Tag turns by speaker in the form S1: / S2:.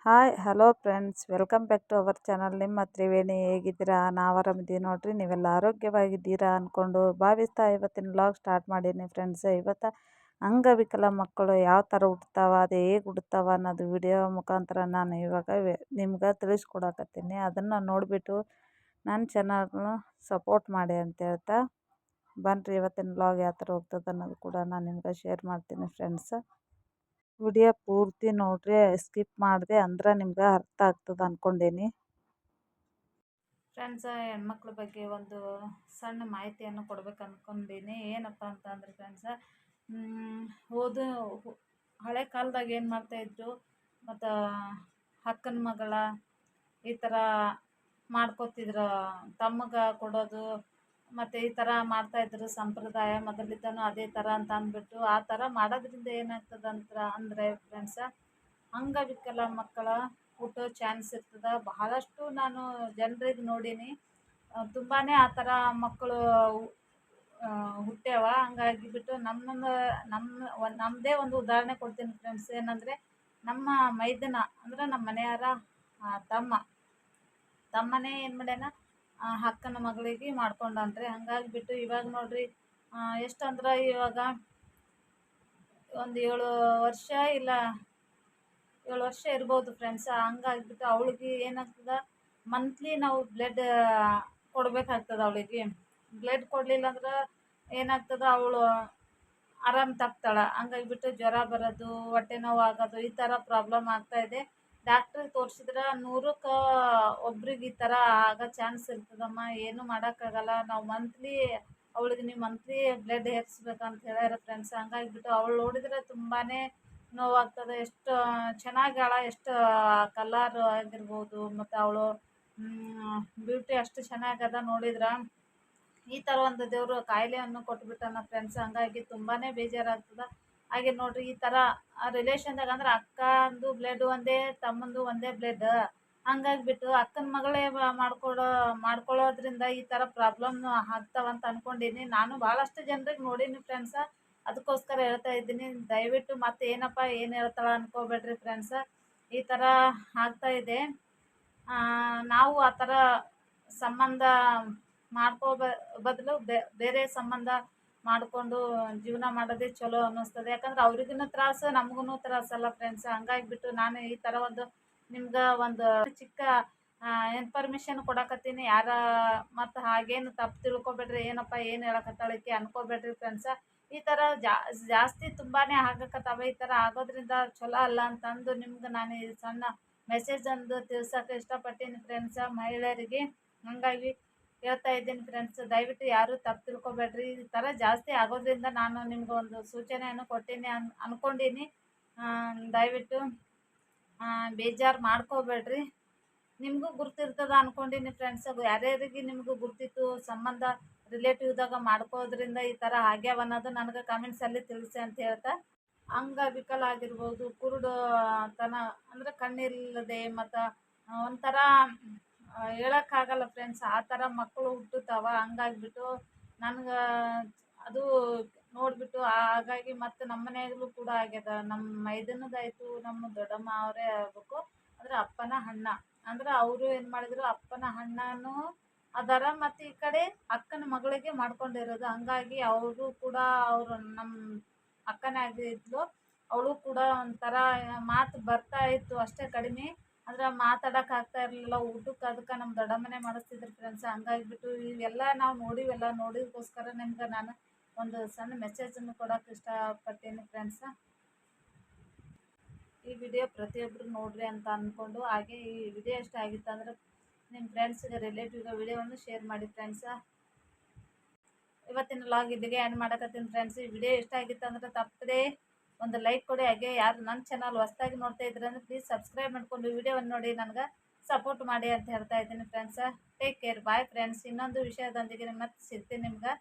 S1: Hi hello friends, welcome back to our channel. ನಿಮ್ಮ ತ್ರಿವೇಣಿ ಹೇಗಿದ್ದೀರಾ? ನಾವು ಆರಾಮಿದ್ದೀವಿ ನೋಡ್ರಿ. ನೀವೆಲ್ಲ ಆರೋಗ್ಯವಾಗಿದ್ದೀರಾ ಅಂದ್ಕೊಂಡು ಭಾವಿಸ್ತಾ ಇವತ್ತಿನ ವ್ಲಾಗ್ ಸ್ಟಾರ್ಟ್ ಮಾಡೀನಿ ಫ್ರೆಂಡ್ಸ್. ಇವತ್ತು ಅಂಗವಿಕಲ ಮಕ್ಕಳು ಯಾವ ಥರ ಹುಡ್ತಾವ, ಅದು ಹೇಗೆ ಹುಡ್ತಾವ ಅನ್ನೋದು ವಿಡಿಯೋ ಮುಖಾಂತರ ನಾನು ಇವಾಗ ನಿಮ್ಗೆ ತಿಳಿಸ್ಕೊಡಕತ್ತೀನಿ. ಅದನ್ನು ನೋಡಿಬಿಟ್ಟು ನನ್ನ ಚಾನಲ್ನ ಸಪೋರ್ಟ್ ಮಾಡಿ ಅಂತ ಹೇಳ್ತಾ ಬನ್ನಿರಿ, ಇವತ್ತಿನ ವ್ಲಾಗ್ ಯಾವ ಥರ ಹೋಗ್ತದೆ ಅನ್ನೋದು ಕೂಡ ನಾನು ನಿಮ್ಗೆ ಶೇರ್ ಮಾಡ್ತೀನಿ ಫ್ರೆಂಡ್ಸ್. ವಿಡಿಯೋ ಪೂರ್ತಿ ನೋಡ್ರಿ, ಸ್ಕಿಪ್ ಮಾಡಿದೆ ಅಂದ್ರೆ ನಿಮ್ಗೆ ಅರ್ಥ ಆಗ್ತದೆ ಅಂದ್ಕೊಂಡೀನಿ ಫ್ರೆಂಡ್ಸ್. ಹೆಣ್ಮಕ್ಳ ಬಗ್ಗೆ ಒಂದು ಸಣ್ಣ ಮಾಹಿತಿಯನ್ನು ಕೊಡ್ಬೇಕು ಅಂದ್ಕೊಂಡೀನಿ. ಏನಪ್ಪ ಅಂತಂದ್ರೆ ಫ್ರೆಂಡ್ಸ್, ಓದು ಹಳೆ ಕಾಲದಾಗ ಏನು ಮಾಡ್ತಾಯಿದ್ರು, ಮತ್ತು ಅಕ್ಕನ ಮಗಳ ಈ ಥರ ಮಾಡ್ಕೋತಿದ್ರು, ತಮ್ಮಗೆ ಕೊಡೋದು ಮತ್ತು ಈ ಥರ ಮಾಡ್ತಾಯಿದ್ರು ಸಂಪ್ರದಾಯ ಮೊದಲಿದ್ದನೂ ಅದೇ ಥರ ಅಂತ ಅಂದ್ಬಿಟ್ಟು ಆ ಥರ ಮಾಡೋದ್ರಿಂದ ಏನಾಗ್ತದೆ ಅಂದರೆ ಫ್ರೆಂಡ್ಸ, ಅಂಗವಿಕಲ ಮಕ್ಕಳ ಹುಟ್ಟೋ ಚಾನ್ಸ್ ಇರ್ತದೆ. ಬಹಳಷ್ಟು ನಾನು ಜನರಿಗೆ ನೋಡೀನಿ, ತುಂಬಾ ಆ ಥರ ಮಕ್ಕಳು ಹುಟ್ಟ್ಯಾವ. ಹಂಗಾಗಿ ಬಿಟ್ಟು ನಮ್ಮದೇ ಒಂದು ಉದಾಹರಣೆ ಕೊಡ್ತೀನಿ ಫ್ರೆಂಡ್ಸ್. ಏನಂದರೆ, ನಮ್ಮ ಮೈದನ ಅಂದರೆ ನಮ್ಮ ಮನೆಯವರ ತಮ್ಮನೇ ಏನು ಮಾಡ್ಯಾನ, ಅಕ್ಕನ ಮಗಳಿಗೆ ಮಾಡ್ಕೊಂಡನ್ರಿ. ಹಂಗಾಗಿ ಬಿಟ್ಟು ಇವಾಗ ನೋಡ್ರಿ, ಎಷ್ಟಂದ್ರೆ ಇವಾಗ ಒಂದು 7 ವರ್ಷ ಇಲ್ಲ 7 ವರ್ಷ ಇರ್ಬೋದು ಫ್ರೆಂಡ್ಸ್. ಹಂಗಾಗಿಬಿಟ್ಟು ಅವಳಿಗೆ ಏನಾಗ್ತದೆ, ಮಂತ್ಲಿ ನಾವು ಬ್ಲಡ್ ಕೊಡಬೇಕಾಗ್ತದೆ. ಅವಳಿಗೆ ಬ್ಲಡ್ ಕೊಡಲಿಲ್ಲ ಅಂದ್ರೆ ಏನಾಗ್ತದೆ, ಅವಳು ಆರಾಮ್ ತಪ್ತಾಳೆ. ಹಂಗಾಗಿಬಿಟ್ಟು ಜ್ವರ ಬರೋದು, ಹೊಟ್ಟೆ ನೋವು ಆಗೋದು, ಈ ಥರ ಪ್ರಾಬ್ಲಮ್ ಆಗ್ತಾಯಿದೆ. ಡಾಕ್ಟ್ರಿಗೆ ತೋರಿಸಿದ್ರೆ 100ಕ್ಕೆ ಒಬ್ರಿಗೆ ಈ ಥರ ಆಗೋ ಚಾನ್ಸ್ ಇರ್ತದಮ್ಮ. ಏನು ಮಾಡೋಕ್ಕಾಗಲ್ಲ, ನಾವು ಅವಳಿಗೆ ನೀವು ಮಂತ್ಲಿ ಬ್ಲಡ್ ಏರಿಸ್ಬೇಕಂತ ಹೇಳ್ಯಾರ ಫ್ರೆಂಡ್ಸ್. ಹಂಗಾಗಿಬಿಟ್ಟು ಅವಳು ನೋಡಿದರೆ ತುಂಬಾ ನೋವಾಗ್ತದೆ. ಎಷ್ಟು ಚೆನ್ನಾಗ್ಯಾಳ, ಎಷ್ಟು ಕಲರ್ ಆಗಿರ್ಬೋದು, ಮತ್ತು ಅವಳು ಬ್ಯೂಟಿ ಅಷ್ಟು ಚೆನ್ನಾಗದ. ನೋಡಿದ್ರೆ ಈ ಥರ ಒಂದು ದೇವರು ಕಾಯಿಲೆಯನ್ನು ಕೊಟ್ಬಿಟ್ಟಾನ ಫ್ರೆಂಡ್ಸ್. ಹಂಗಾಗಿ ತುಂಬಾ ಬೇಜಾರಾಗ್ತದೆ. ಹಾಗೆ ನೋಡ್ರಿ, ಈ ಥರ ರಿಲೇಷನ್ದಾಗ ಅಂದ್ರೆ ಅಕ್ಕಂದು ಬ್ಲಡ್ ಒಂದೇ, ತಮ್ಮಂದು ಒಂದೇ ಬ್ಲಡ್. ಹಂಗಾಗಿಬಿಟ್ಟು ಅಕ್ಕನ ಮಗಳೇ ಮಾಡ್ಕೊಳ್ಳೋದ್ರಿಂದ ಈ ಥರ ಪ್ರಾಬ್ಲಮ್ ಆಗ್ತಾವಂತ ಅಂದ್ಕೊಂಡೀನಿ. ನಾನು ಭಾಳಷ್ಟು ಜನರಿಗೆ ನೋಡೀನಿ ಫ್ರೆಂಡ್ಸ. ಅದಕ್ಕೋಸ್ಕರ ಹೇಳ್ತಾ ಇದ್ದೀನಿ. ದಯವಿಟ್ಟು ಮತ್ತೆ ಏನು ಹೇಳ್ತಾಳ ಅನ್ಕೋಬೇಡ್ರಿ ಫ್ರೆಂಡ್ಸ. ಈ ಥರ ಆಗ್ತಾ ಇದೆ. ನಾವು ಆ ಥರ ಸಂಬಂಧ ಬದಲು ಬೇರೆ ಸಂಬಂಧ ಮಾಡಿಕೊಂಡು ಜೀವನ ಮಾಡೋದೇ ಚಲೋ ಅನ್ನಿಸ್ತದೆ. ಯಾಕಂದ್ರೆ ಅವ್ರಿಗೂ ತ್ರಾಸು, ನಮಗೂ ತ್ರಾಸಲ್ಲ ಫ್ರೆಂಡ್ಸ್. ಹಂಗಾಗಿಬಿಟ್ಟು ನಾನು ಈ ಥರ ನಿಮ್ಗೆ ಒಂದು ಚಿಕ್ಕ ಇನ್ಫಾರ್ಮೇಷನ್ ಕೊಡಕತ್ತೀನಿ. ಮತ್ತು ಹಾಗೇನು ತಪ್ಪು ತಿಳ್ಕೊಬೇಡ್ರಿ, ಏನಪ್ಪ ಏನು ಹೇಳಕತ್ತಾಳಕ್ಕೆ ಅನ್ಕೋಬೇಡ್ರಿ ಫ್ರೆಂಡ್ಸ. ಈ ಥರ ಜಾಸ್ತಿ ತುಂಬಾ ಆಗಕತ್ತಾವ. ಈ ಥರ ಆಗೋದ್ರಿಂದ ಚಲೋ ಅಲ್ಲ ಅಂತಂದು ನಿಮ್ಗೆ ನಾನು ಈ ಸಣ್ಣ ಮೆಸೇಜ್ ಒಂದು ತಿಳ್ಸೋಕೆ ಇಷ್ಟಪಡ್ತೀನಿ ಫ್ರೆಂಡ್ಸ, ಮಹಿಳೆಯರಿಗೆ. ಹಂಗಾಗಿ ಹೇಳ್ತಾ ಇದ್ದೀನಿ ಫ್ರೆಂಡ್ಸ್, ದಯವಿಟ್ಟು ಯಾರೂ ತಪ್ಪು ತಿಳ್ಕೊಬೇಡ್ರಿ. ಈ ಥರ ಜಾಸ್ತಿ ಆಗೋದ್ರಿಂದ ನಾನು ನಿಮ್ಗೆ ಒಂದು ಸೂಚನೆಯನ್ನು ಕೊಟ್ಟೀನಿ ಅಂದ್ಕೊಂಡೀನಿ. ದಯವಿಟ್ಟು ಬೇಜಾರು ಮಾಡ್ಕೋಬೇಡ್ರಿ. ನಿಮಗೂ ಗುರ್ತಿರ್ತದ ಅಂದ್ಕೊಂಡೀನಿ ಫ್ರೆಂಡ್ಸ್. ಯಾರ್ಯಾರಿಗೆ ನಿಮಗೂ ಗುರ್ತಿತ್ತು, ಸಂಬಂಧ ರಿಲೇಟಿವ್ದಾಗ ಮಾಡ್ಕೋದ್ರಿಂದ ಈ ಥರ ಆಗ್ಯಾವ ಅನ್ನೋದು ನನಗೆ ಕಮೆಂಟ್ಸಲ್ಲಿ ತಿಳಿಸಿ ಅಂತ ಹೇಳ್ತಾ, ಅಂಗವಿಕಲ ಆಗಿರ್ಬೋದು, ಕುರುಡುತನ ಅಂದರೆ ಕಣ್ಣಿಲ್ಲದೆ, ಮತ್ತು ಒಂಥರ ಹೇಳೋಕ್ಕಾಗಲ್ಲ ಫ್ರೆಂಡ್ಸ್, ಆ ಥರ ಮಕ್ಕಳು ಹುಟ್ಟುತ್ತಾವ. ಹಂಗಾಗಿಬಿಟ್ಟು ನನಗೆ ಅದು ನೋಡಿಬಿಟ್ಟು ಹಾಗಾಗಿ ಮತ್ತು ನಮ್ಮ ಮನೆಯಲ್ಲೂ ಕೂಡ ಆಗ್ಯದ. ನಮ್ಮ ಮೈದನದಾಯಿತು, ನಮ್ಮ ದೊಡ್ಡಮ್ಮ ಅವರೇ ಆಗಬೇಕು, ಅಂದರೆ ಅಪ್ಪನ ಅಣ್ಣ. ಅಂದ್ರೆ ಅವರು ಏನು ಮಾಡಿದ್ರು, ಅಪ್ಪನ ಅಣ್ಣನೂ ಅದಾರ, ಮತ್ತು ಈ ಕಡೆ ಅಕ್ಕನ ಮಗಳಿಗೆ ಮಾಡ್ಕೊಂಡಿರೋದು. ಹಂಗಾಗಿ ಅವರು ಕೂಡ ನಮ್ಮ ಅಕ್ಕನೇ ಆಗಿದ್ಲು. ಅವಳು ಕೂಡ ಒಂಥರ ಮಾತು ಬರ್ತಾ ಇತ್ತು ಅಷ್ಟೇ ಕಡಿಮೆ, ಅಂದ್ರೆ ಮಾತಾಡೋಕೆ ಆಗ್ತಾ ಇರಲಿಲ್ಲ. ಊಟಕ್ಕೆ ಅದಕ್ಕೆ ನಮ್ಮ ದೊಡ್ಡಮ್ಮನೇ ಮಾಡಿಸ್ತಿದ್ರು ಫ್ರೆಂಡ್ಸ್. ಹಂಗಾಗಿಬಿಟ್ಟು ಇವೆಲ್ಲ ನಾವು ನೋಡಿದಕ್ಕೋಸ್ಕರ ನಿಮ್ಗೆ ನಾನು ಒಂದು ಸಣ್ಣ ಮೆಸೇಜನ್ನು ಕೊಡೋಕೆ ಇಷ್ಟಪಡ್ತೀನಿ ಫ್ರೆಂಡ್ಸ. ಈ ವಿಡಿಯೋ ಪ್ರತಿಯೊಬ್ಬರು ನೋಡ್ರಿ ಅಂತ ಅಂದ್ಕೊಂಡು, ಹಾಗೆ ಈ ವಿಡಿಯೋ ಇಷ್ಟ ಆಗಿತ್ತು ಅಂದರೆ ನಿಮ್ಮ ಫ್ರೆಂಡ್ಸ್ಗೆ, ರಿಲೇಟಿವ್ಗೆ ವಿಡಿಯೋವನ್ನು ಶೇರ್ ಮಾಡಿ ಫ್ರೆಂಡ್ಸ. ಇವತ್ತಿನ ವ್ಲಾಗ್ ಇಲ್ಲಿಗೆ ಎಂಡ್ ಮಾಡಕತ್ತೀನಿ ಫ್ರೆಂಡ್ಸ್. ಈ ವಿಡಿಯೋ ಇಷ್ಟ ಆಗಿತ್ತು ಅಂದರೆ ತಪ್ಪದೇ ಒಂದು ಲೈಕ್ ಕೊಡಿ. ಹಾಗೆ ಯಾರು ನನ್ನ ಚಾನಲ್ ಹೊಸದಾಗಿ ನೋಡ್ತಾ ಇದ್ರೆ ಅಂದರೆ ಪ್ಲೀಸ್ ಸಬ್ಸ್ಕ್ರೈಬ್ ಮಾಡಿಕೊಂಡು ವಿಡಿಯೋವನ್ನು ನೋಡಿ ನನಗೆ ಸಪೋರ್ಟ್ ಮಾಡಿ ಅಂತ ಹೇಳ್ತಾ ಇದ್ದೀನಿ friends. Take care, bye friends. ಇನ್ನೊಂದು ವಿಷಯದೊಂದಿಗೆ ಮತ್ತೆ ಸಿಗ್ತೀನಿ ನಿಮ್ಗೆ.